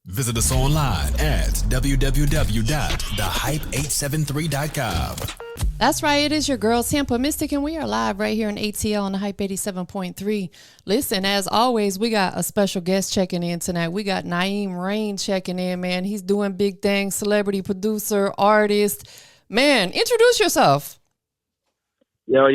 Visit us online at www.thehype873.com. That's right. It is your girl, Tampa Mystic, and we are live right here in ATL on the Hype 87.3. Listen, as always, we got a special guest checking in tonight. We got Naeem Rain checking in, man. He's doing big things, celebrity producer, artist. Man, introduce yourself. Yo,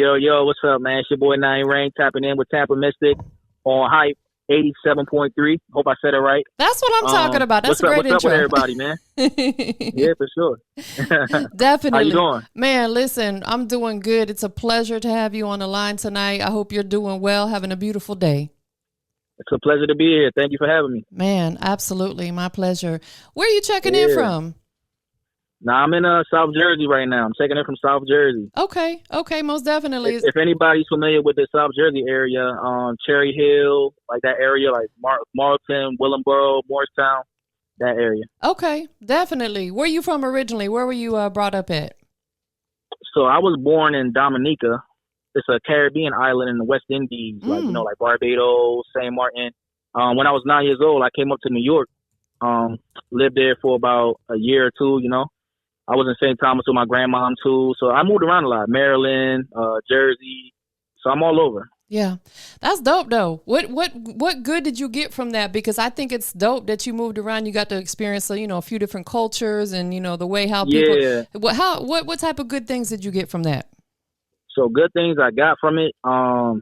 what's up, man? It's your boy Naeem Rain tapping in with Tampa Mystic on Hype 87.3. Hope I said it right. That's what I'm talking about. That's a great intro. What's up with everybody, man? Yeah, for sure. Definitely. How you doing? Man, listen, I'm doing good. It's a pleasure to have you on the line tonight. I hope you're doing well, having a beautiful day. It's a pleasure to be here. Thank you for having me. Man, absolutely. My pleasure. Where are you checking in from? Nah, I'm in South Jersey right now. I'm checking in from South Jersey. Okay, most definitely. If anybody's familiar with the South Jersey area, Cherry Hill, like that area, like Marlton, Willingboro, Morristown, that area. Okay, definitely. Where are you from originally? Where were you brought up at? So I was born in Dominica. It's a Caribbean island in the West Indies, like Barbados, St. Martin. When I was 9 years old, I came up to New York, lived there for about a year or two, I was in St. Thomas with my grandmom too. So I moved around a lot. Maryland, Jersey. So I'm all over. Yeah. That's dope though. What good did you get from that? Because I think it's dope that you moved around. You got to experience, a few different cultures and, the way how people, what type of good things did you get from that? So good things I got from it. I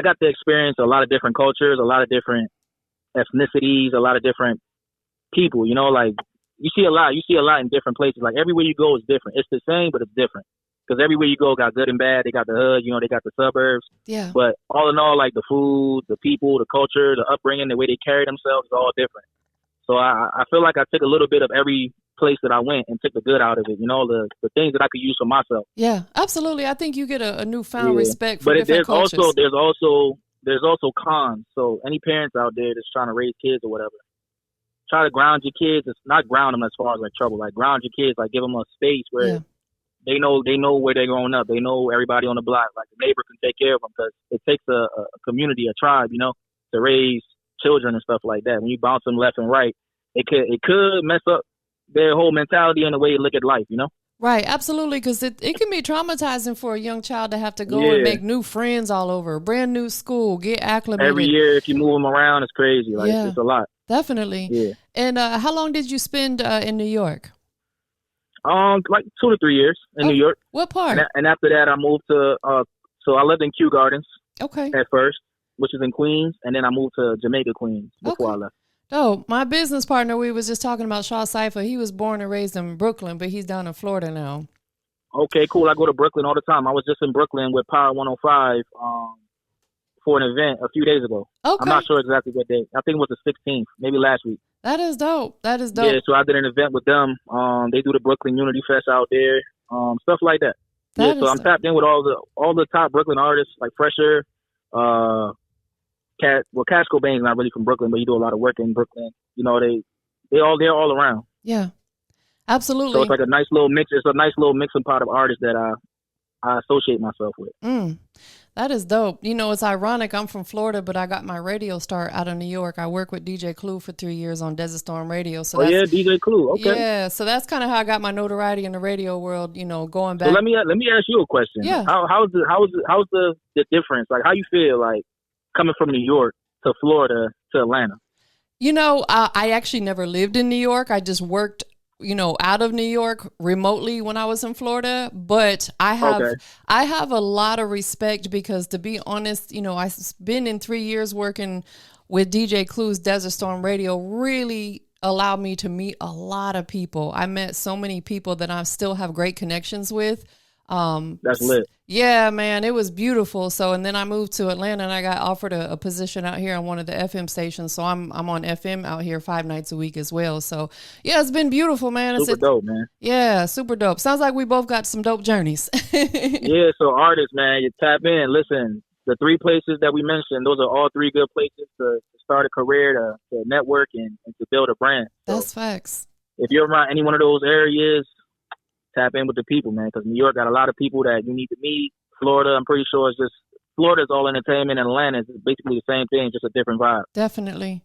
got to experience a lot of different cultures, a lot of different ethnicities, a lot of different people, You see a lot in different places. Like everywhere you go is different. It's the same, but it's different. Because everywhere you go got good and bad. They got the hood, they got the suburbs. Yeah. But all in all, like the food, the people, the culture, the upbringing, the way they carry themselves is all different. So I feel like I took a little bit of every place that I went and took the good out of it. The things that I could use for myself. Yeah, absolutely. I think you get a newfound respect for but different cultures. There's also cons. So any parents out there that's trying to raise kids or whatever, try to ground your kids. It's not ground them as far as like trouble. Like ground your kids, like give them a space where they know where they're growing up. They know everybody on the block. Like the neighbor can take care of them because it takes a community, a tribe, to raise children and stuff like that. When you bounce them left and right, it could mess up their whole mentality and the way they look at life. Right, absolutely, because it can be traumatizing for a young child to have to go and make new friends all over, brand new school, get acclimated. Every year, if you move them around, it's crazy. Like it's a lot. Definitely. Yeah. And how long did you spend in New York? Like 2 to 3 years in New York. What part? And after that, I moved to. So I lived in Kew Gardens. Okay. At first, which is in Queens, and then I moved to Jamaica, Queens before I left. Oh, my business partner, we was just talking about Shaw Cypher. He was born and raised in Brooklyn, but he's down in Florida now. Okay, cool. I go to Brooklyn all the time. I was just in Brooklyn with Power 105 for an event a few days ago. Okay. I'm not sure exactly what day. I think it was the 16th, maybe last week. That is dope. Yeah, so I did an event with them. They do the Brooklyn Unity Fest out there, stuff like that. So I'm tapped in with all the top Brooklyn artists like Fresher, Cash Cobain's not really from Brooklyn, but he do a lot of work in Brooklyn. They're all around. Yeah, absolutely. So it's like a nice little mix. It's a nice little mixing pot of artists that I associate myself with. That is dope. It's ironic. I'm from Florida, but I got my radio start out of New York. I worked with DJ Clue for 3 years on Desert Storm Radio. So DJ Clue. Okay. Yeah, so that's kind of how I got my notoriety in the radio world. Going back. So let me ask you a question. Yeah. How's the difference? Like, how you feel like coming from New York to Florida to Atlanta? I actually never lived in New York. I just worked, out of New York remotely when I was in Florida. But I have a lot of respect because, to be honest, I've been in 3 years working with DJ Clue's Desert Storm Radio. Really allowed me to meet a lot of people. I met so many people that I still have great connections with. That's lit. Yeah, man, it was beautiful. So, and then I moved to Atlanta and I got offered a position out here on one of the FM stations. So I'm on FM out here 5 nights a week as well. So yeah, it's been beautiful, man. Super dope, man. Yeah, super dope. Sounds like we both got some dope journeys. Yeah, so artists, man, you tap in. Listen, the 3 places that we mentioned, those are all 3 good places to start a career, to network and to build a brand. So that's facts. If you're around any one of those areas, tap in with the people, man, because New York got a lot of people that you need to meet. Florida, I'm pretty sure it's just, Florida's all entertainment, and Atlanta is basically the same thing, just a different vibe. Definitely.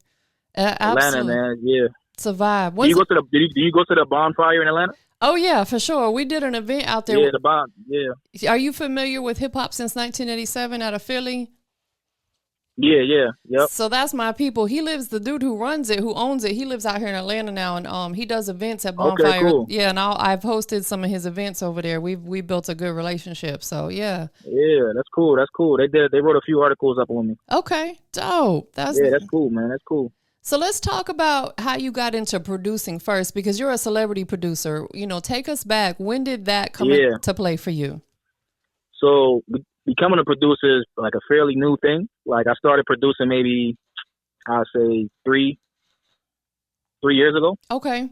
Atlanta, man, yeah. Survive. Do you go to the do you go to the bonfire in Atlanta? Oh yeah, for sure. We did an event out there. Yeah, the bond. Yeah. Are you familiar with hip hop since 1987 out of Philly? Yeah. Yep. So that's my people. He lives, the dude who runs it, who owns it, he lives out here in Atlanta now, and he does events at Bonfire. Okay, cool. Yeah, and I've hosted some of his events over there. We built a good relationship. So yeah. Yeah, that's cool. That's cool. They wrote a few articles up on me. Okay, dope. That's cool, man. That's cool. So let's talk about how you got into producing first, because you're a celebrity producer. You know, take us back. When did that come into play for you? So becoming a producer is like a fairly new thing. Like I started producing maybe, I'll say 3 years ago. Okay.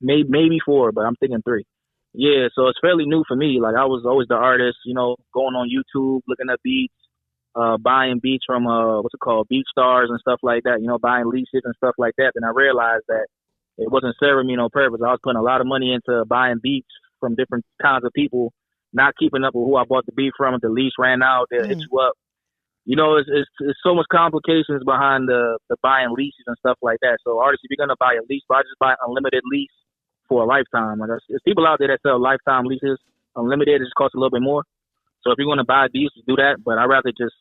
Maybe 4, but I'm thinking 3. Yeah, so it's fairly new for me. Like I was always the artist, you know, going on YouTube, looking at beats, buying beats from Beat Stars and stuff like that, you know, buying leases and stuff like that. Then I realized that it wasn't serving me no purpose. I was putting a lot of money into buying beats from different kinds of people, not keeping up with who I bought the beat from. If the lease ran out, they'll hit you up. You know, it's so much complications behind the buying leases and stuff like that. So artists, if you're gonna buy a lease, why just buy unlimited lease for a lifetime? Like there's people out there that sell lifetime leases, unlimited. It just costs a little bit more. So if you're gonna buy beats, do that. But I'd rather just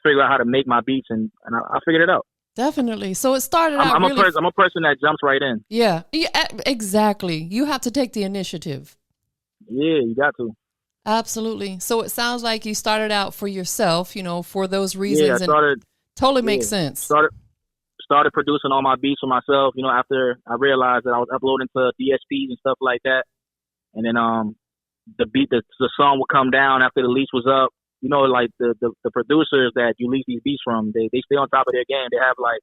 figure out how to make my beats, and I figured it out. Definitely. So it started out. I'm a person that jumps right in. Yeah, exactly. You have to take the initiative. Yeah, you got to. Absolutely. So it sounds like you started out for yourself, you know, for those reasons. Yeah, I started. Totally makes sense. Started producing all my beats for myself, you know, after I realized that I was uploading to DSPs and stuff like that. And then the song would come down after the lease was up. You know, like the producers that you lease these beats from, they stay on top of their game. They have like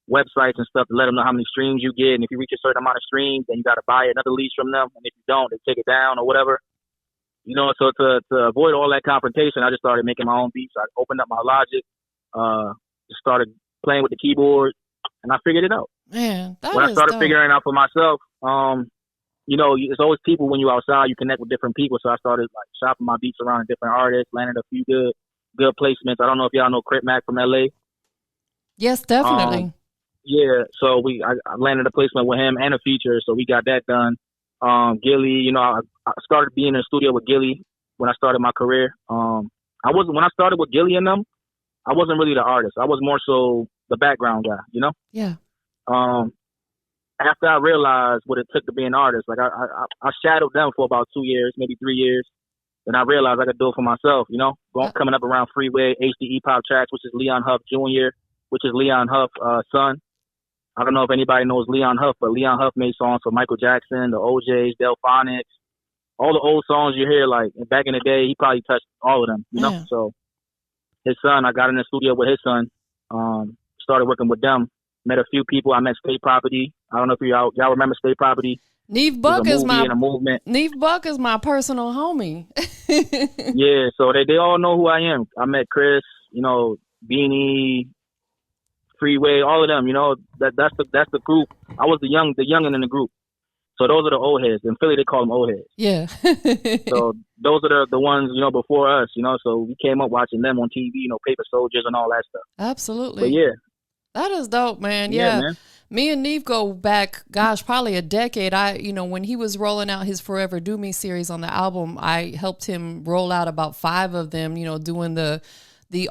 websites and stuff to let them know how many streams you get. And if you reach a certain amount of streams, then you got to buy another lease from them. And if you don't, they take it down or whatever. You know, so to avoid all that confrontation, I just started making my own beats. I opened up my Logic, just started playing with the keyboard, and I figured it out. Man, when I started figuring it out for myself, you know, it's always people when you're outside, you connect with different people. So I started like shopping my beats around different artists, landed a few good placements. I don't know if y'all know Crip Mac from LA. Yes, definitely. Yeah, so I landed a placement with him and a feature, so we got that done. Gilly, you know, I started being in the studio with Gilly when I started my career. When I started with Gilly and them, I wasn't really the artist. I was more so the background guy, you know? Yeah. After I realized what it took to be an artist, like I shadowed them for about 2 years, maybe 3 years. Then I realized I could do it for myself, you know? Coming up around Freeway, HDE Pop Tracks, which is Leon Huff Jr., which is Leon Huff's son. I don't know if anybody knows Leon Huff, but Leon Huff made songs for Michael Jackson, the OJs, Delphonics, all the old songs you hear. Like back in the day, he probably touched all of them, you know. So his son, I got in the studio with his son, started working with them. Met a few people. I met State Property. I don't know if y'all remember State Property. Neve Buck is my personal homie. Yeah, so they all know who I am. I met Chris, you know, Beanie, Freeway, all of them, you know, that's the group. I was the youngin' in the group. So those are the old heads. In Philly, they call them old heads. Yeah. So those are the ones, you know, before us, you know, so we came up watching them on TV, you know, Paper Soldiers and all that stuff. Absolutely. But yeah. That is dope, man. Yeah. Man. Me and Neve go back, gosh, probably a decade. When he was rolling out his Forever Do Me series on the album, I helped him roll out about 5 of them, you know, doing the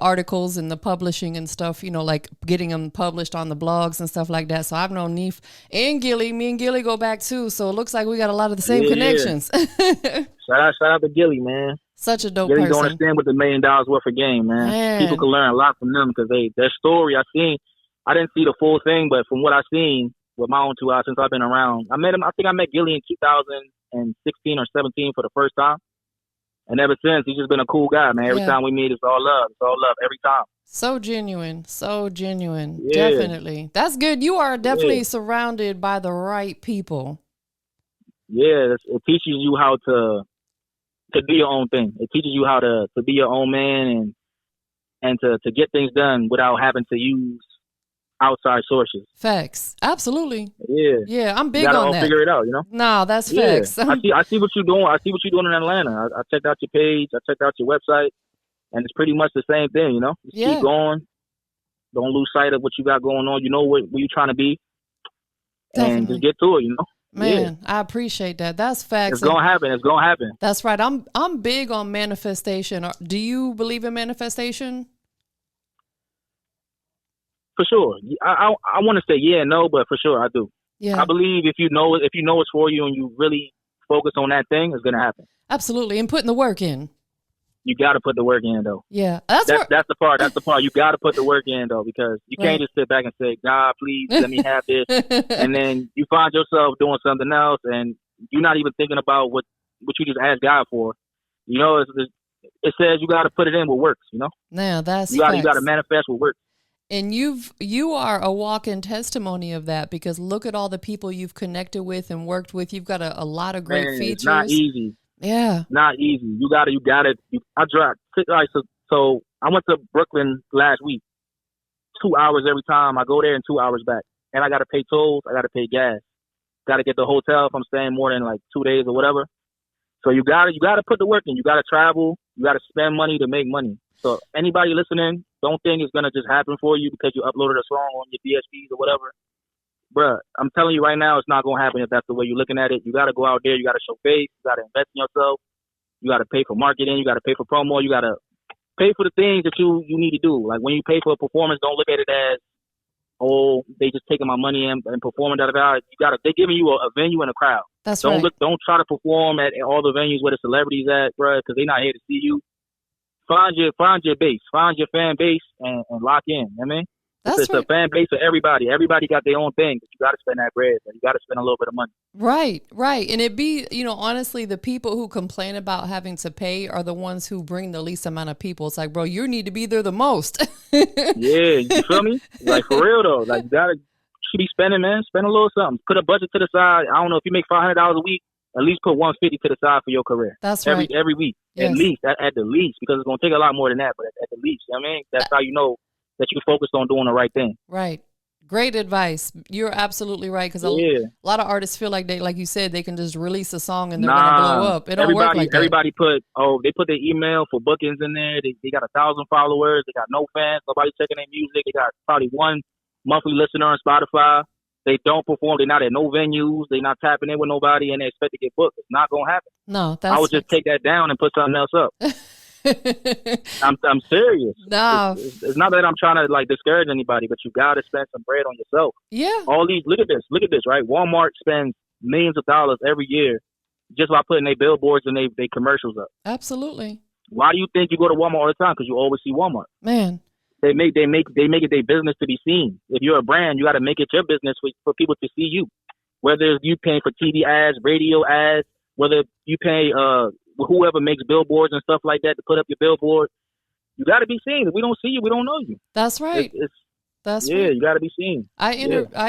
articles and the publishing and stuff, you know, like getting them published on the blogs and stuff like that. So I've known Neef and Gilly. Me and Gilly go back too. So it looks like we got a lot of the same connections. Yeah. Shout out to Gilly, man. Such a dope Gilly person. don't understand what the $1 million worth of game, man. People can learn a lot from them because their story I didn't see the full thing, but from what I've seen with my own 2 eyes since I've been around, I think I met Gilly in 2016 or 17 for the first time. And ever since, he's just been a cool guy, man. Every time we meet, it's all love. It's all love every time. So genuine. Yeah. Definitely. That's good. You are definitely surrounded by the right people. Yeah, it teaches you how to do your own thing. It teaches you how to be your own man and to get things done without having to use outside sources. Facts. Absolutely. Yeah, I'm big on that. You gotta all figure it out, you know? No, that's facts. I see what you're doing. I see what you're doing in Atlanta. I checked out your page. I checked out your website. And it's pretty much the same thing, you know? Keep going. Don't lose sight of what you got going on. You know where you're trying to be. and just get to it, Man, I appreciate that. That's facts. It's gonna happen. It's gonna happen. That's right. I'm big on manifestation. Do you believe in manifestation? For sure. I want to say yeah and no, but for sure I do. Yeah. I believe if you know it's for you and you really focus on that thing, it's gonna happen. Absolutely, and putting the work in. You got to put the work in, though. Yeah, that's the part. That's the part. You got to put the work in, though, because you can't just sit back and say, "God, please let me have this," and then you find yourself doing something else, and you're not even thinking about what you just asked God for. It says you got to put it in what works. Now that's you got to manifest what works. And you are a walking testimony of that, because look at all the people you've connected with and worked with. You've got a lot of great features. It's not easy. Yeah. Not easy. You got it. I drive. So I went to Brooklyn last week. 2 hours every time. I go there and 2 hours back. And I got to pay tolls. I got to pay gas. Got to get the hotel if I'm staying more than like 2 days or whatever. So you got to put the work in. You got to travel. You got to spend money to make money. So anybody listening, don't think it's going to just happen for you because you uploaded a song on your DSPs or whatever. Bruh, I'm telling you right now, it's not going to happen if that's the way you're looking at it. You got to go out there. You got to show face. You got to invest in yourself. You got to pay for marketing. You got to pay for promo. You got to pay for the things that you need to do. Like when you pay for a performance, don't look at it as, oh, they just taking my money and performing, da-da-da. They're giving you a venue and a crowd. That's right. Don't try to perform at all the venues where the celebrities at, bruh, because they're not here to see you. Find your base. Find your fan base and lock in. I mean? It's a fan base for everybody. Everybody got their own thing, but you got to spend that bread. You got to spend a little bit of money. Right. And it be, honestly, the people who complain about having to pay are the ones who bring the least amount of people. It's like, bro, you need to be there the most. Yeah, you feel me? Like, for real, though. Like, you should be spending, man. Spend a little something. Put a budget to the side. I don't know, if you make $500 a week, at least put $150 to the side for your career. That's right. Every week. Yes. At least, at the least, because it's going to take a lot more than that, but at the least. I mean, that's how you know that you're focused on doing the right thing. Right. Great advice. You're absolutely right, because a lot of artists feel like like you said, they can just release a song and they're going to blow up. It don't work like that. Everybody they put their email for bookings in there. They got 1,000 followers. They got no fans. Nobody checking their music. They got probably one monthly listener on Spotify. They don't perform. They're not at no venues. They're not tapping in with nobody, and they expect to get booked. It's not going to happen. No, I would just take that down and put something else up. I'm serious. No, it's not that I'm trying to like discourage anybody, but you got to spend some bread on yourself. Yeah. All these, look at this, right? Walmart spends millions of dollars every year just by putting their billboards and they commercials up. Absolutely. Why do you think you go to Walmart all the time? Because you always see Walmart. Man. They make it their business to be seen. If you're a brand, you got to make it your business for people to see you. Whether you pay for TV ads, radio ads, whether you pay whoever makes billboards and stuff like that to put up your billboard, you got to be seen. If we don't see you, we don't know you. That's right. Right. You got to be seen. I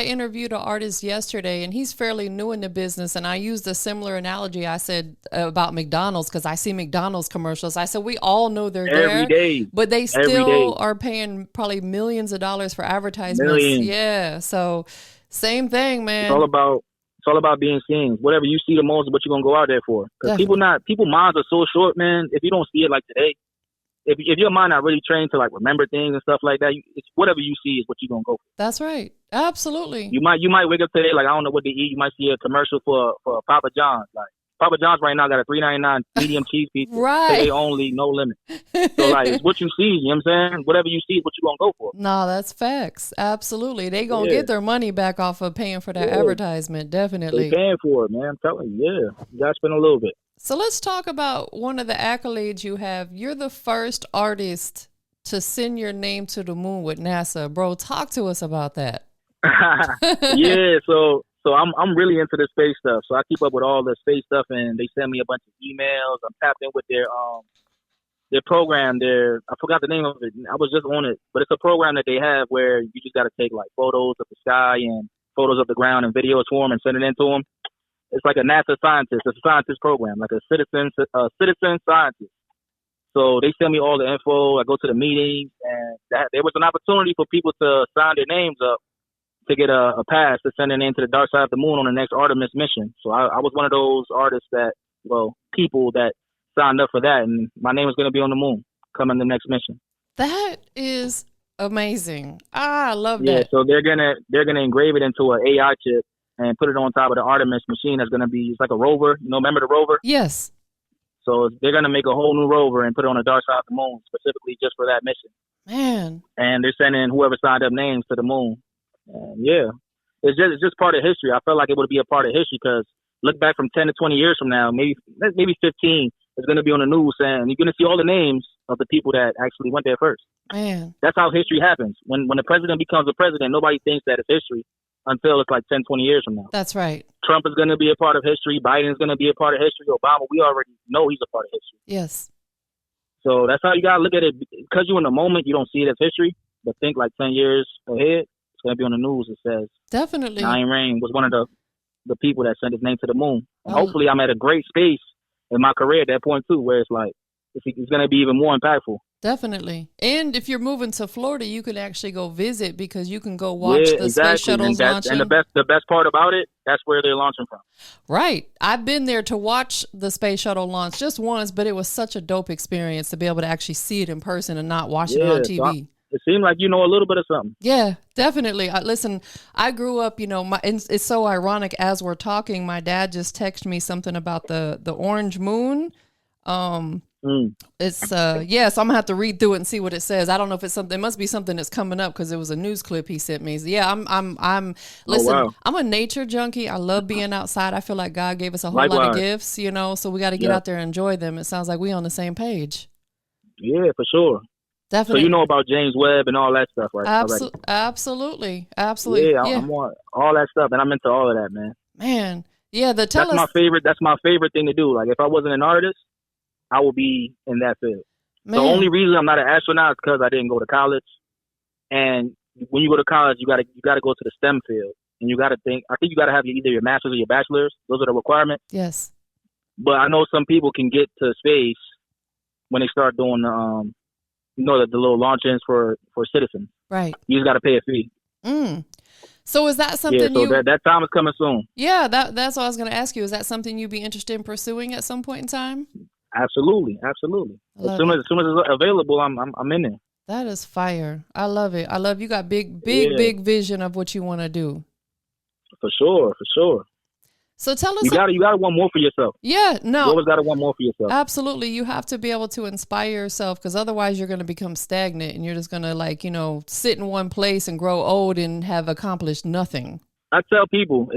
interviewed an artist yesterday, and he's fairly new in the business, and I used a similar analogy. I said about McDonald's, because I see McDonald's commercials. I said we all know they're there every day, but they still are paying probably millions of dollars for advertisements. Millions. Yeah, so same thing, man. It's all about being seen. Whatever you see the most is what you're gonna go out there for. Because people minds are so short, man. If you don't see it like today. If your mind not really trained to like remember things and stuff like that, it's whatever you see is what you're gonna go for. That's right. Absolutely. You might wake up today like, I don't know what to eat. You might see a commercial for Papa John's. Like Papa John's right now got a $3.99 medium cheese pizza. Right. Today only, no limit. So like it's what you see, you know what I'm saying? Whatever you see is what you're gonna go for. No, that's facts. Absolutely. They gonna get their money back off of paying for that advertisement, definitely. They paying for it, man. I'm telling you, you gotta spend a little bit. So let's talk about one of the accolades you have. You're the first artist to send your name to the moon with NASA. Bro, talk to us about that. Yeah, so I'm really into the space stuff. So I keep up with all the space stuff, and they send me a bunch of emails. I'm tapped in with their program. I forgot the name of it. I was just on it, but it's a program that they have where you just got to take like photos of the sky and photos of the ground and videos for them and send it in to them. It's like a NASA scientist. It's a scientist program, like a citizen scientist. So they send me all the info. I go to the meetings, and there was an opportunity for people to sign their names up to get a pass to send their name to the dark side of the moon on the next Artemis mission. So I was one of those people that signed up for that, and my name is going to be on the moon coming the next mission. That is amazing. I love that. Yeah, so they're gonna engrave it into an AI chip. and put it on top of the Artemis machine. That's going to be, it's like a rover. You know, remember the rover? Yes. So they're going to make a whole new rover and put it on the dark side of the moon specifically just for that mission. Man. And they're sending whoever signed up names to the moon. And yeah, it's just part of history. I felt like it would be a part of history because look back from 10 to 20 years from now, maybe 15, it's going to be on the news and you're going to see all the names of the people that actually went there first. Man. That's how history happens. When the president becomes a president, nobody thinks that it's history until it's like 10, 20 years from now. That's right. Trump is going to be a part of history. Biden's going to be a part of history. Obama, we already know he's a part of history. Yes. So that's how you got to look at it. Because you're in the moment, you don't see it as history. But think like 10 years ahead, it's going to be on the news. It says definitely Naeem was one of the people that sent his name to the moon. And hopefully I'm at a great space in my career at that point too, where it's like, it's going to be even more impactful. Definitely. And if you're moving to Florida, you can actually go visit because you can go watch the exactly. space shuttles launching. And the best part about it, that's where they're launching from. Right. I've been there to watch the space shuttle launch just once, but it was such a dope experience to be able to actually see it in person and not watch it on TV. So it seemed like you know a little bit of something. Yeah, definitely. Listen, I grew up, and it's so ironic as we're talking, my dad just texted me something about the orange moon. It's so I'm gonna have to read through it and see what it says. I don't know if it's something. It must be something that's coming up because it was a news clip he sent me. So yeah, I'm listen. Oh, wow. I'm a nature junkie. I love being outside. I feel like God gave us a whole lot of gifts, so we got to get out there and enjoy them. It sounds like we on the same page. Yeah, for sure. Definitely. So you know about James Webb and all that stuff, right? Absolutely. Yeah, I'm on all that stuff, and I'm into all of that, man. Man, yeah. That's my favorite. That's my favorite thing to do. Like if I wasn't an artist, I would be in that field. Man. The only reason I'm not an astronaut is because I didn't go to college. And when you go to college, you gotta go to the STEM field, and you gotta think. I think you gotta have either your master's or your bachelor's. Those are the requirements. Yes. But I know some people can get to space when they start doing the little launch-ins for citizens. Right. You just gotta pay a fee. So is that something that time is coming soon. Yeah, that's what I was gonna ask you. Is that something you'd be interested in pursuing at some point in time? Absolutely. As soon as it's available, I'm in there. That is fire. I love it. You got big vision of what you want to do. For sure. So tell us. You got to want more for yourself. Yeah, no. You always got to want more for yourself. Absolutely. You have to be able to inspire yourself because otherwise you're going to become stagnant and you're just going to sit in one place and grow old and have accomplished nothing. I tell people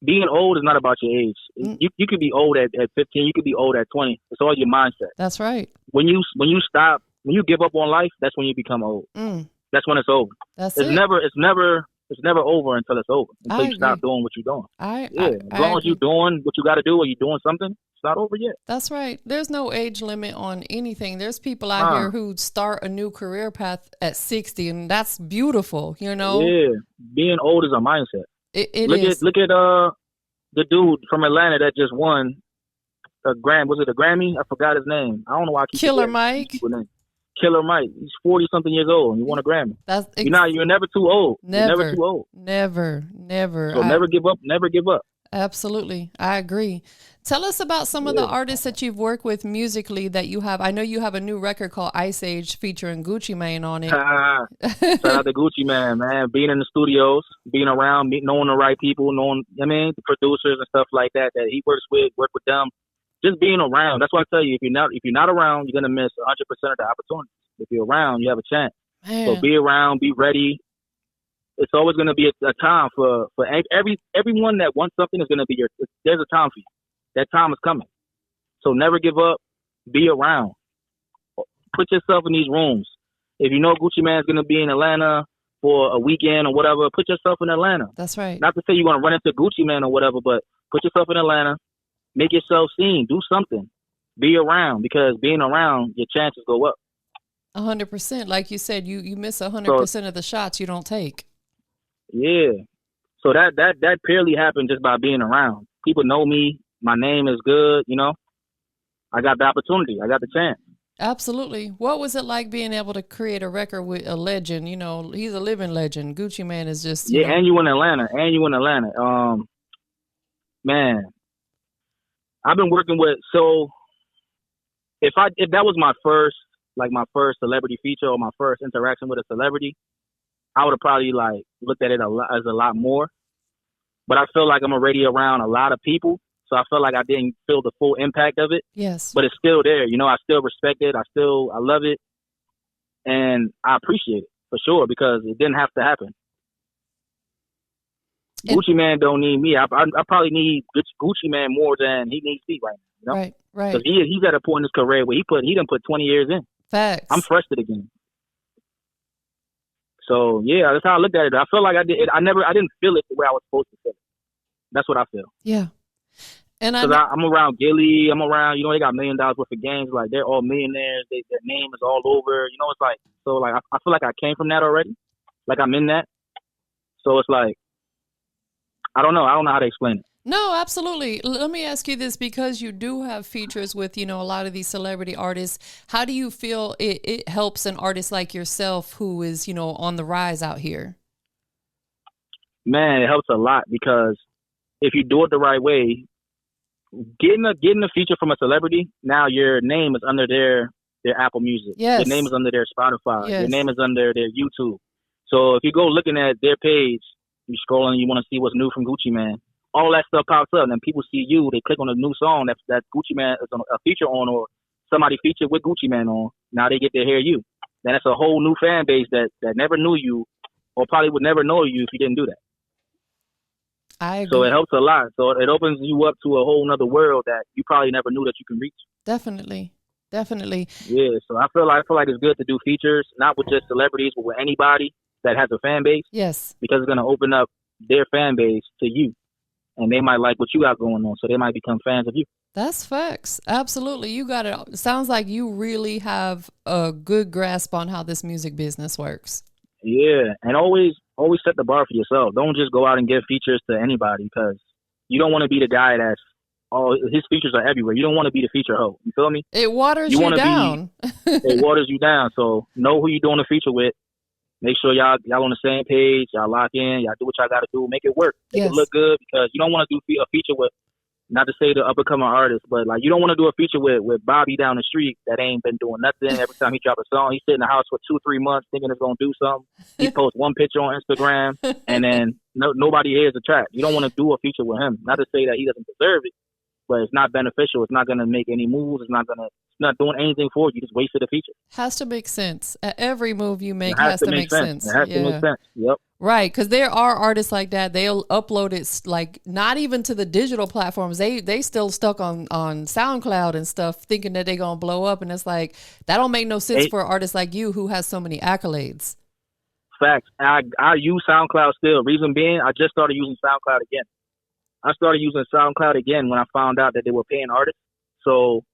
being old is not about your age. You could be old at 15. You could be old at 20. It's all your mindset. That's right. When you stop, when you give up on life, that's when you become old. That's when it's over. It's never over until it's over. Until you stop doing what you're doing. As long as you're doing what you got to do or you're doing something, it's not over yet. That's right. There's no age limit on anything. There's people out here who start a new career path at 60, and that's beautiful, Yeah. Being old is a mindset. Look at the dude from Atlanta that just won a Grammy. Was it a Grammy? I forgot his name. I don't know why I keep Killer Mike. Killer Mike. He's 40-something years old and he won a Grammy. You're never too old. Never. You're never too old. Never. So never give up. Never give up. Absolutely. I agree. Tell us about some of the artists that you've worked with musically that you have. I know you have a new record called Ice Age featuring Gucci Mane on it. Shout out to Gucci Mane, man. Being in the studios, being around, knowing the right people, the producers and stuff like that he work with them. Just being around. That's why I tell you, if you're not around, you're gonna miss 100% of the opportunities. If you're around, you have a chance. Man. So be around, be ready. It's always gonna be a time for everyone that wants something is gonna be there's a time for you. That time is coming. So never give up. Be around. Put yourself in these rooms. If you know Gucci Mane's gonna be in Atlanta for a weekend or whatever, put yourself in Atlanta. That's right. Not to say you're gonna run into Gucci Mane or whatever, but put yourself in Atlanta. Make yourself seen. Do something. Be around because being around, your chances go up. 100%. Like you said, you miss 100% of the shots you don't take. Yeah. So that purely happened just by being around. People know me. My name is good. I got the opportunity. I got the chance. Absolutely. What was it like being able to create a record with a legend? He's a living legend. Gucci Mane is just and you in Atlanta. Man. I've been working with if that was my first celebrity feature or my first interaction with a celebrity, I would have probably looked at it as a lot more. but I feel like I'm already around a lot of people. So I feel like I didn't feel the full impact of it. Yes. But it's still there. You know, I still respect it. I love it. And I appreciate it for sure because it didn't have to happen. Gucci Man don't need me. I probably need Gucci Man more than he needs me right now. You know? Right. Because he's at a point in his career where he done put 20 years in. Facts. I'm fresh to the game. So yeah, that's how I looked at it. I feel like I didn't feel it the way I was supposed to feel it. That's what I feel. Yeah. And I'm around Gilly. I'm around, they got $1 million worth of games. Like, they're all millionaires. Their name is all over. It's like, so, like, I feel like I came from that already. Like, I'm in that. So, it's like, I don't know. I don't know how to explain it. No, absolutely. Let me ask you this, because you do have features with, a lot of these celebrity artists. How do you feel it helps an artist like yourself who is, on the rise out here? Man, it helps a lot because if you do it the right way, getting a feature from a celebrity, now your name is under their Apple Music. Yes. Your name is under their Spotify. Yes. Your name is under their YouTube. So if you go looking at their page, you scroll and you want to see what's new from Gucci Man, all that stuff pops up, and then people see you. They click on a new song that Gucci Man is on a feature on, or somebody featured with Gucci Man on. Now they get to hear you. Then that's a whole new fan base that never knew you, or probably would never know you if you didn't do that. I agree. So it helps a lot. So it opens you up to a whole nother world that you probably never knew that you can reach. Definitely. Yeah. So I feel like it's good to do features, not with just celebrities, but with anybody that has a fan base. Yes. Because it's going to open up their fan base to you. And they might like what you got going on. So they might become fans of you. That's facts. Absolutely. You got it. It sounds like you really have a good grasp on how this music business works. Yeah. And always set the bar for yourself. Don't just go out and give features to anybody, because you don't want to be the guy that's, his features are everywhere. You don't want to be the feature hoe. You feel me? It waters you down. It waters you down. So know who you're doing a feature with. Make sure y'all on the same page. Y'all lock in. Y'all do what y'all got to do. Make it work. Make it look good, because you don't want to do a feature with, not to say the up-and-coming artist, but like you don't want to do a feature with Bobby down the street that ain't been doing nothing. Every time he drop a song, he sit in the house for 2-3 months thinking it's going to do something. He posts one picture on Instagram, and then nobody hears the track. You don't want to do a feature with him. Not to say that he doesn't deserve it, but it's not beneficial. It's not going to make any moves. It's not doing anything for you. You just wasted a feature. Has to make sense. Every move you make has to make sense. It has to make sense. Yep. Right, because there are artists like that. They'll upload it like not even to the digital platforms. They still stuck on SoundCloud and stuff, thinking that they're gonna blow up, and it's like that don't make no sense for an artist like you who has so many accolades. Facts. I use SoundCloud still. Reason being, I just started using SoundCloud again. I started using SoundCloud again when I found out that they were paying artists. So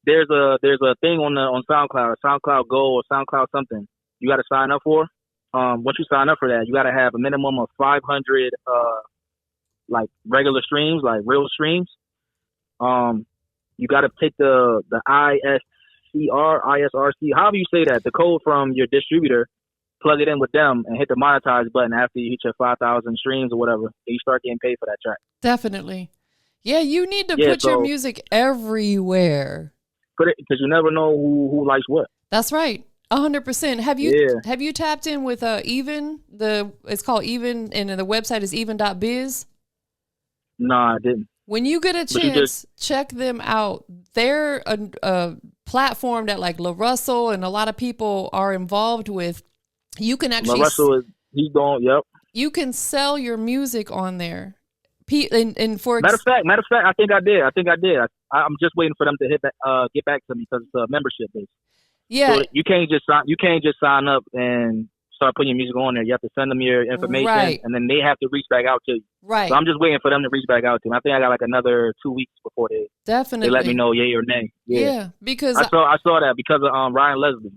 there's a thing on SoundCloud Go or SoundCloud something you got to sign up for. Once you sign up for that, you got to have a minimum of 500 like regular streams, like real streams. You got to take the ISRC, however you say that, the code from your distributor, plug it in with them, and hit the monetize button after you hit your 5,000 streams or whatever. You start getting paid for that track. Definitely. Yeah, you need to put your music everywhere. Put it, because you never know who likes what. That's right. 100%. Have you tapped in with Even? It's called Even, and the website is even.biz? No, I didn't. When you get a chance, check them out. They're a platform that like LaRussell and a lot of people are involved with. You can actually he's going. Yep. You can sell your music on there. And for matter of fact, I think I did. I'm just waiting for them to get back to me, because it's a membership base. Yeah. So you can't just sign up and start putting your music on there. You have to send them your information, right, and then they have to reach back out to you. Right. So I'm just waiting for them to reach back out to me. I think I got like another 2 weeks before they let me know yay or nay. Yeah, because I saw that because of Ryan Leslie.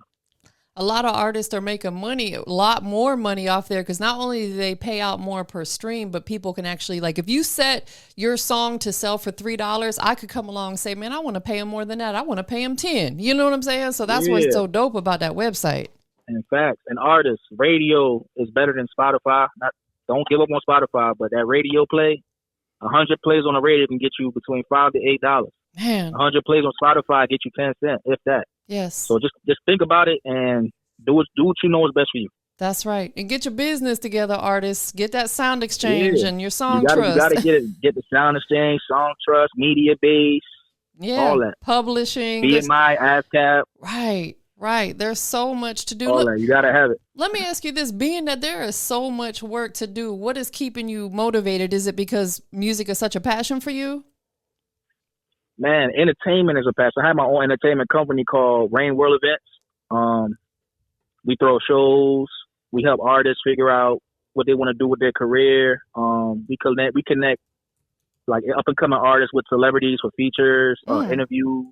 A lot of artists are making money, a lot more money off there, because not only do they pay out more per stream, but people can actually, like, if you set your song to sell for $3, I could come along and say, man, I want to pay him more than that. I want to pay him 10. You know what I'm saying? So that's what's so dope about that website. In fact, an artist, radio is better than Spotify. Don't give up on Spotify, but that radio play, 100 plays on the radio can get you between $5 to $8. Man, 100 plays on Spotify get you 10 cents, if that. Yes. So just think about it and do what you know is best for you. That's right. And get your business together, artists. Get that sound exchange and your song trust. You gotta get the sound exchange, song trust, media base, all that. Publishing. BMI, ASCAP. Right. There's so much to do. All that. You gotta have it. Let me ask you this, being that there is so much work to do, what is keeping you motivated? Is it because music is such a passion for you? Man, entertainment is a passion. I have my own entertainment company called Rain World Events. We throw shows. We help artists figure out what they want to do with their career. We connect like up and coming artists with celebrities for features, interviews.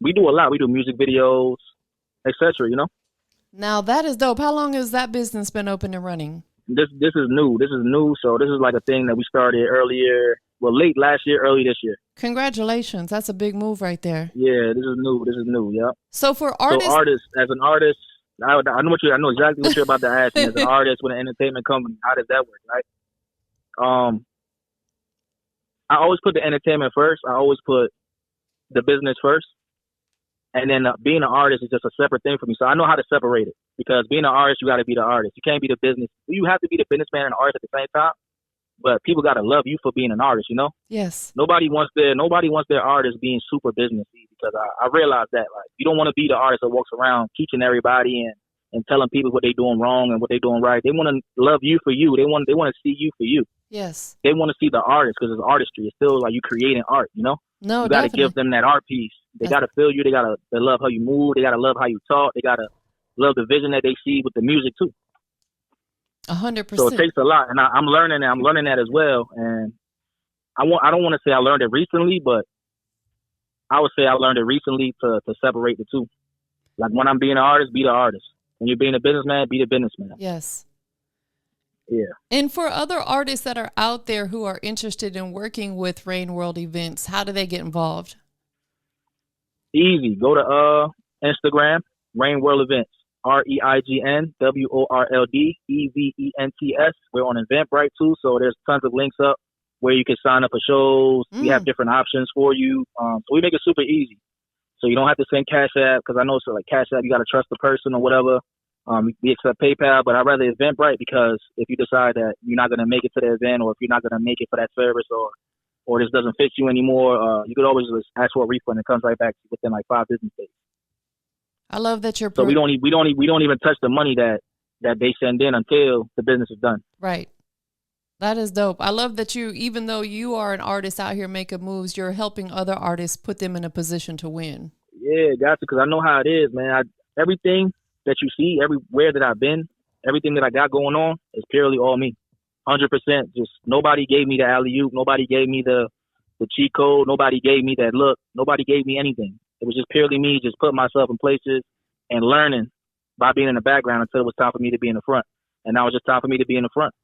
We do a lot. We do music videos, etc. You know. Now that is dope. How long has that business been open and running? This is new. So this is like a thing that we started earlier. Well, late last year, early this year. Congratulations. That's a big move right there. Yeah, this is new. Yeah. So for artists, as an artist, I know exactly what you're about to ask me. As an artist with an entertainment company, how does that work, right? I always put the entertainment first. I always put the business first. And then being an artist is just a separate thing for me. So I know how to separate it, because being an artist, you got to be the artist. You can't be the business. You have to be the businessman and the artist at the same time. But people got to love you for being an artist, you know? Yes. Nobody wants their artist being super businessy, because I realized that, like, you don't want to be the artist that walks around teaching everybody and telling people what they're doing wrong and what they're doing right. They want to love you for you. They want to see you for you. Yes. They want to see the artist, because it's artistry. It's still like you creating art, you know? No, you got to give them that art piece. They got to feel you. They love how you move. They got to love how you talk. They got to love the vision that they see with the music too. 100%. So it takes a lot, and I'm learning that as well. And I don't want to say I learned it recently, but I would say I learned it recently to separate the two. Like, when I'm being an artist, be the artist. When you're being a businessman, be the businessman. Yes. Yeah. And for other artists that are out there who are interested in working with Rain World Events, how do they get involved? Easy. Go to Instagram, Rain World Events. REIGN WORLD EVENTS. We're on Eventbrite too, so there's tons of links up where you can sign up for shows. We have different options for you. So we make it super easy. So you don't have to send Cash App, because I know like Cash App, you got to trust the person or whatever. We accept PayPal, but I'd rather Eventbrite, because if you decide that you're not going to make it to the event, or if you're not going to make it for that service, or this doesn't fit you anymore, you could always just ask for a refund. It comes right back within like 5 business days. I love that you're. So we don't even touch the money that they send in until the business is done. Right. That is dope. I love that you, even though you are an artist out here making moves, you're helping other artists put them in a position to win. Yeah, gotcha. Because I know how it is, man. Everything that you see, everywhere that I've been, everything that I got going on is purely all me. 100%. Just nobody gave me the alley-oop. Nobody gave me the cheat code. Nobody gave me that look. Nobody gave me anything. It was just purely me just putting myself in places and learning by being in the background until it was time for me to be in the front. And now it's just time for me to be in the front.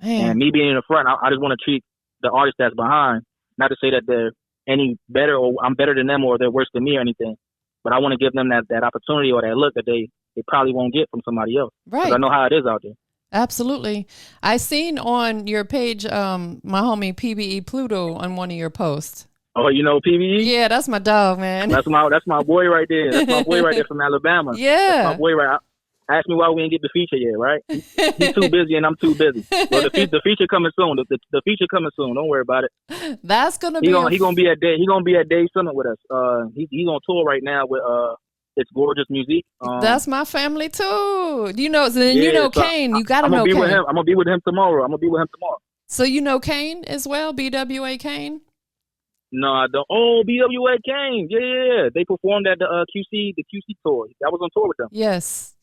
Man. And me being in the front, I just want to treat the artist that's behind, not to say that they're any better or I'm better than them or they're worse than me or anything, but I want to give them that opportunity or that look that they probably won't get from somebody else. Right. 'Cause I know how it is out there. Absolutely. I seen on your page, my homie PBE Pluto on one of your posts. Oh, you know PBE? Yeah, that's my dog, man. That's my boy right there. That's my boy right there from Alabama. Yeah. That's my boy right. Ask me why we didn't get the feature yet, right? He's too busy and I'm too busy. But the feature coming soon. The feature coming soon. Don't worry about it. That's gonna be. He gonna be at Day Summit with us. He's on tour right now with It's Gorgeous Music. That's my family too. You know, so Kane. You gotta know Kane. I'm gonna be with him tomorrow. So you know Kane as well, BWA Kane. No, I don't. Oh, BWA Kane. Yeah. They performed at the QC tour. I was on tour with them. Yes.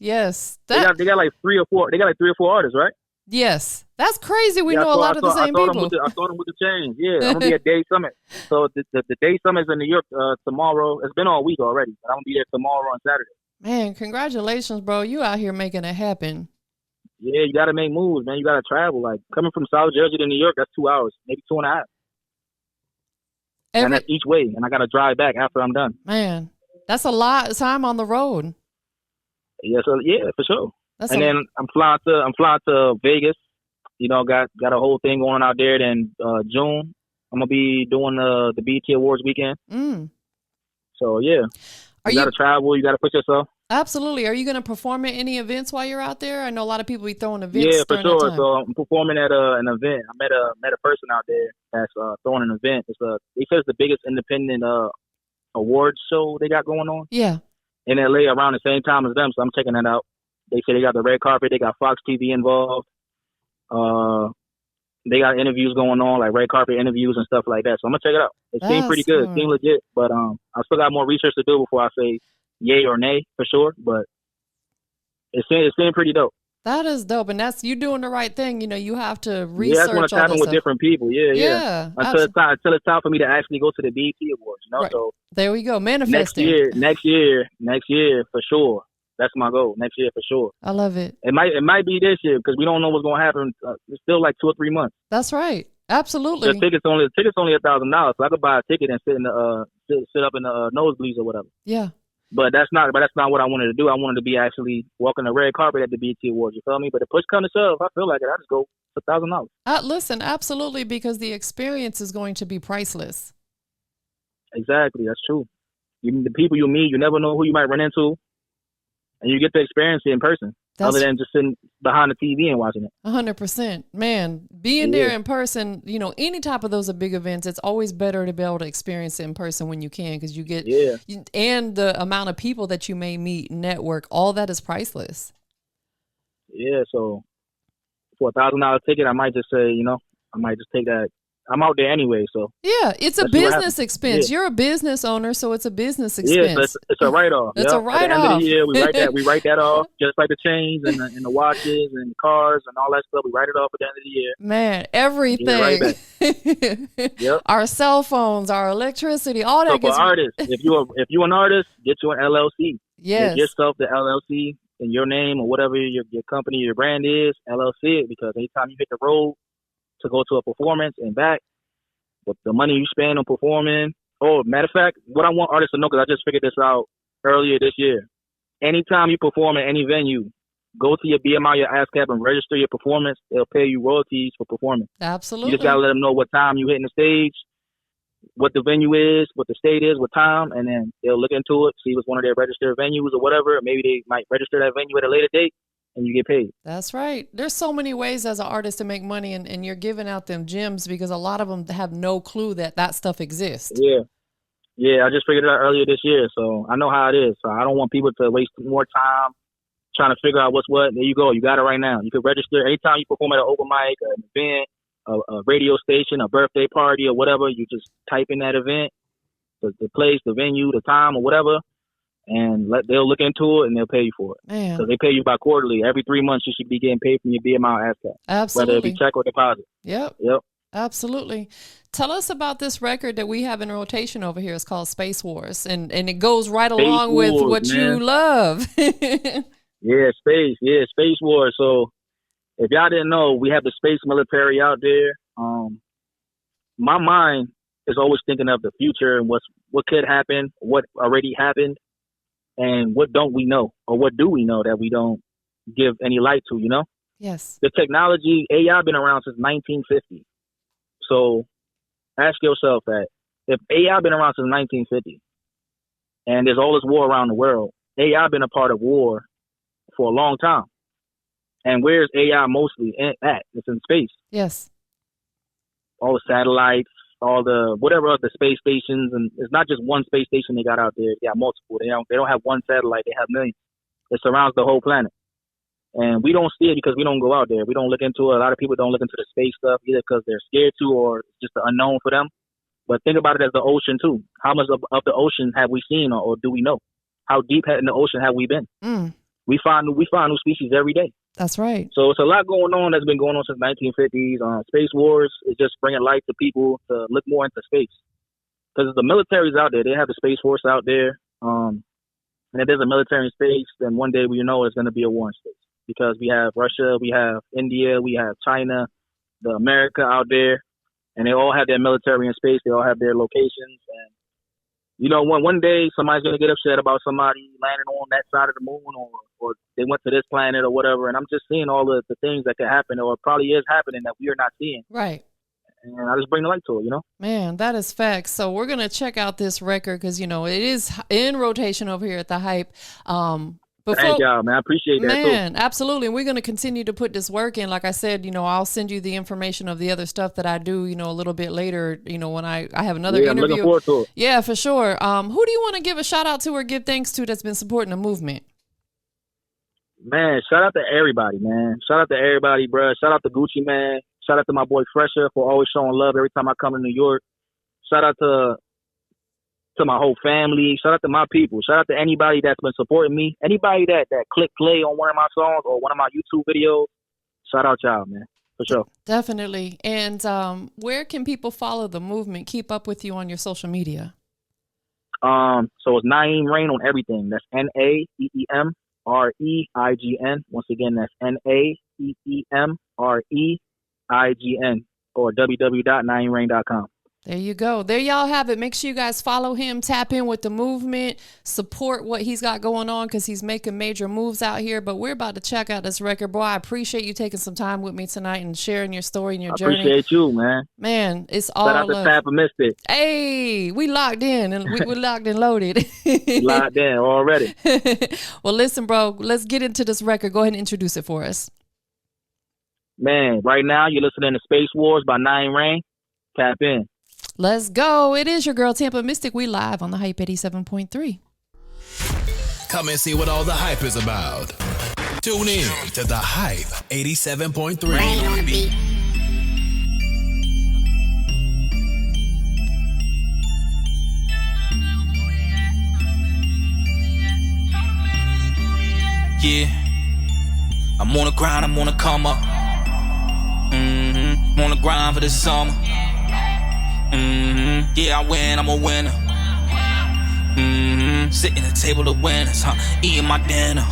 They got like 3 or 4. They got like 3 or 4 artists, right? Yes. That's crazy. We know a lot of the same people. I saw them with the chains. Yeah, I'm gonna be at Day Summit. So the Day Summit is in New York tomorrow. It's been all week already. I'm gonna be there tomorrow and Saturday. Man, congratulations, bro. You out here making it happen. Yeah, you gotta make moves, man. You gotta travel. Like coming from South Jersey to New York, that's 2 hours, maybe 2.5. And that's each way, and I gotta drive back after I'm done. Man, that's a lot of time on the road. Yeah, for sure. Then I'm flying to Vegas. You know, got a whole thing going out there. Then June, I'm gonna be doing the BET Awards weekend. So yeah, you gotta travel. You gotta put yourself. Absolutely. Are you going to perform at any events while you're out there? I know a lot of people be throwing events. Yeah, for during that sure. time. So I'm performing at an event. I met a person out there that's throwing an event. They said it's the biggest independent awards show they got going on. Yeah. In LA around the same time as them, so I'm checking that out. They say they got the red carpet, they got Fox TV involved. They got interviews going on, like red carpet interviews and stuff like that. So I'm gonna check it out. It seems pretty good. It seems legit, but I still got more research to do before I say yay or nay for sure. But it seemed pretty dope. That is dope, and that's you doing the right thing. You know, you have to research. Yeah, that's when it's happening with different people. Yeah. Until it's time for me to actually go to the BET Awards. You know, right. So there we go. Manifesting. Next year for sure. That's my goal. Next year for sure. I love it. It might be this year because we don't know what's going to happen. It's still like 2 or 3 months. That's right. Absolutely. The tickets only $1,000, so I could buy a ticket and sit up in the nosebleeds or whatever. Yeah. But that's not what I wanted to do. I wanted to be actually walking the red carpet at the BET Awards. You feel me? But the push comes to shove, I feel like it. I just go for $1,000. Listen, absolutely, because the experience is going to be priceless. Exactly, that's true. The people you meet, you never know who you might run into, and you get to experience it in person. Other than just sitting behind the TV and watching it. 100%. Man, being there in person, you know, any type of those are big events, it's always better to be able to experience it in person when you can because you get, and the amount of people that you may meet, network, all that is priceless. Yeah, so for $1,000 ticket, I might just say, I might just take that. I'm out there anyway, so. Yeah, it's a business expense. Yeah. You're a business owner, so it's a business expense. Yeah, so it's a write-off. It's a write-off. At the end of the year, we write that off, just like the chains and the watches and the cars and all that stuff. We write it off at the end of the year. Man, everything. Right yep. Our cell phones, our electricity, all that. So for artists, if you're an artist, get you an LLC. Yes. Get yourself the LLC in your name or whatever your company, your brand is, LLC it, because anytime you hit the road to go to a performance and back, but the money you spend on performing. Oh, matter of fact, what I want artists to know, because I just figured this out earlier this year. Anytime you perform at any venue, go to your BMI, your ASCAP, and register your performance. They'll pay you royalties for performing. Absolutely. You just got to let them know what time you hitting the stage, what the venue is, what the state is, what time, and then they'll look into it, see if it's one of their registered venues or whatever. Maybe they might register that venue at a later date. And you get paid. That's right. There's so many ways as an artist to make money, and you're giving out them gems because a lot of them have no clue that stuff exists. Yeah. I just figured it out earlier this year, so I know how it is. So I don't want people to waste more time trying to figure out what's what. There you go. You got it right now. You can register anytime you perform at an open mic, an event, a radio station, a birthday party, or whatever. You just type in that event, the place, the venue, the time, or whatever. And they'll look into it and they'll pay you for it. So they pay you by quarterly. Every 3 months, you should be getting paid from your BMI ASCAP. Absolutely. Whether it be check or deposit. Yep. Absolutely. Tell us about this record that we have in rotation over here. It's called Space Wars. And it goes right along with what you love. Space Wars. So if y'all didn't know, we have the space military out there. My mind is always thinking of the future and what could happen, what already happened. And what don't we know, or what do we know that we don't give any light to, Yes. The technology, AI been around since 1950. So ask yourself that. If AI been around since 1950, and there's all this war around the world, AI been a part of war for a long time. And where's AI mostly at? It's in space. Yes. All the satellites, all the whatever other space stations, and it's not just one space station they got out there. They got multiple. They don't have one satellite. They have millions. It surrounds the whole planet, and we don't see it because we don't go out there. We don't look into it. A lot of people don't look into the space stuff either because they're scared to, or it's just the unknown for them. But think about it as the ocean too. How much of the ocean have we seen, or do we know? How deep in the ocean have we been? We find new species every day. That's right. So it's a lot going on that's been going on since 1950s. Space Wars is just bringing light to people to look more into space. Because the military's out there. They have the Space Force out there. And if there's a military in space, then one day we know it's going to be a war in space. Because we have Russia, we have India, we have China, the America out there. And they all have their military in space. They all have their locations. And one day somebody's going to get upset about somebody landing on that side of the moon or they went to this planet or whatever. And I'm just seeing all the things that could happen or probably is happening that we are not seeing. Right. And I just bring the light to it, Man, that is facts. So we're going to check out this record because, it is in rotation over here at The Hype. Thank y'all, man. I appreciate that, man, too. Absolutely. And we're going to continue to put this work in. Like I said, I'll send you the information of the other stuff that I do, a little bit later, when I have another interview. I'm looking forward to it. Yeah, for sure. Who do you want to give a shout out to or give thanks to that's been supporting the movement? Man, shout out to everybody, man. Shout out to everybody, bro. Shout out to Gucci, man. Shout out to my boy Fresher for always showing love every time I come to New York. Shout out to my whole family. Shout out to my people. Shout out to anybody that's been supporting me. Anybody that clicked play on one of my songs or one of my YouTube videos. Shout out y'all, man. For sure. Definitely. And where can people follow the movement, keep up with you on your social media? So it's Naeem Rain on everything. That's NaeemReign. Once again, that's NaeemReign or www.naeemrain.com. There you go. There y'all have it. Make sure you guys follow him, tap in with the movement, support what he's got going on because he's making major moves out here. But we're about to check out this record. Boy, I appreciate you taking some time with me tonight and sharing your story and your journey. I appreciate you, man. Man, it's all shout out to Tampa Mystic. Hey, we locked in and we locked and loaded. Locked in already. Well, listen, bro, let's get into this record. Go ahead and introduce it for us. Man, right now you're listening to Space Wars by Naeem Rain. Tap in. Let's go. It is your girl, Tampa Mystic. We live on the Hype 87.3. Come and see what all the hype is about. Tune in to the Hype 87.3. Rain on the beat. Yeah, I'm on the grind, I'm on the come up. I'm on the grind for this summer. Yeah, I win, I'm a winner. Sitting at the table of winners, eating my dinner,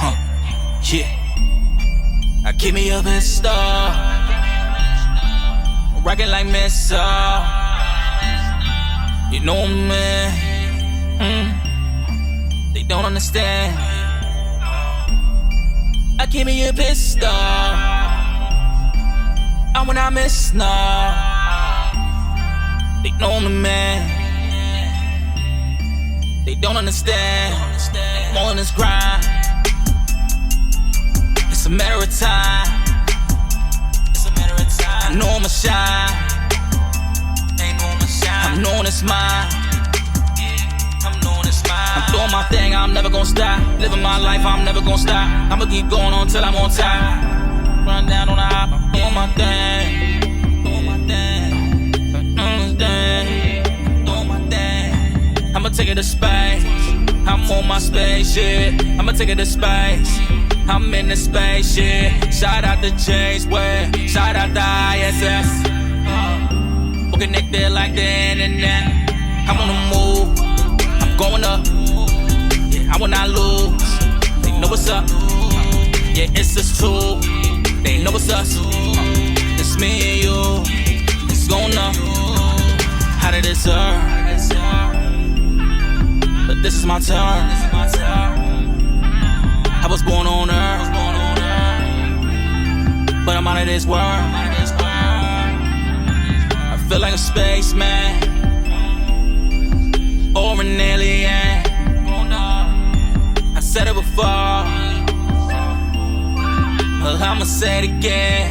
yeah. I keep me up and stuff, rocking like Missile. You know me, they don't understand. I keep me up and stuff, and when I miss now. They know me, man. They don't understand. More on this grind. It's a matter of time. I know I'ma shine. I'm knowing it's mine. I'm doing my thing, I'm never gonna stop. Living my life, I'm never gonna stop. I'ma keep going on till I'm on top. Run down on the hop, I'm doing my thing. I'ma take it to space. I'm on my spaceship. I'ma take it to space. I'm in the spaceship. Shout out to Chase Way. Shout out to ISS. We're connected like the internet. I'm on the move. I'm going up. Yeah, I will not lose. They know what's up. Yeah, it's us two. They know it's us. It's me and you. It's going up. How did it serve? But this is my turn. I was born on Earth, but I'm out of this world. I feel like a spaceman or an alien. I said it before, but I'ma say it again.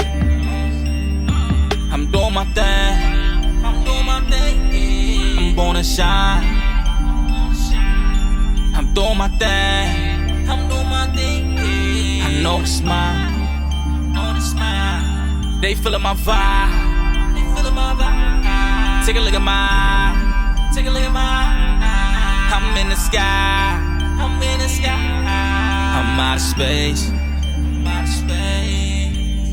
I'm doing my thing. I'm born to shine. I'm doing my thing. I know it's mine. They feeling my vibe. Take a look at mine. I'm in the sky. I'm out of space.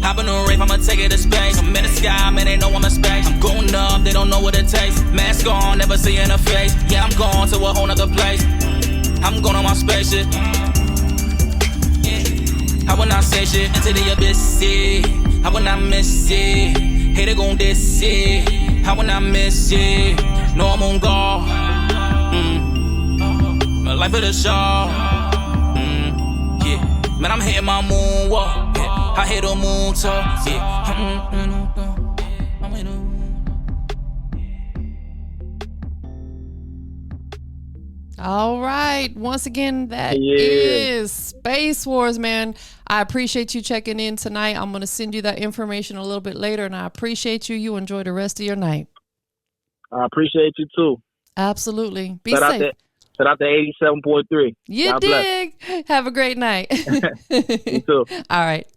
Hop in a rave, I'ma take it to space. I'm in the sky, man, they know I'm in space. I'm going up, they don't know what it takes. Mask on, never seeing a face. Yeah, I'm going to a whole nother place. I'm going on my spaceship. I will not say shit into the abyss. I will not miss it. Hater gon' diss it. I will not miss it. No, I'm on guard. My life of the show. Yeah, man, I'm hitting my moonwalk. Yeah. I hit a moon talk. Yeah. All right. Once again, that is Space Wars, man. I appreciate you checking in tonight. I'm going to send you that information a little bit later, and I appreciate you. You enjoy the rest of your night. I appreciate you, too. Absolutely. Be safe. Shout out to 87.3. You God dig. Bless. Have a great night. You too. All right.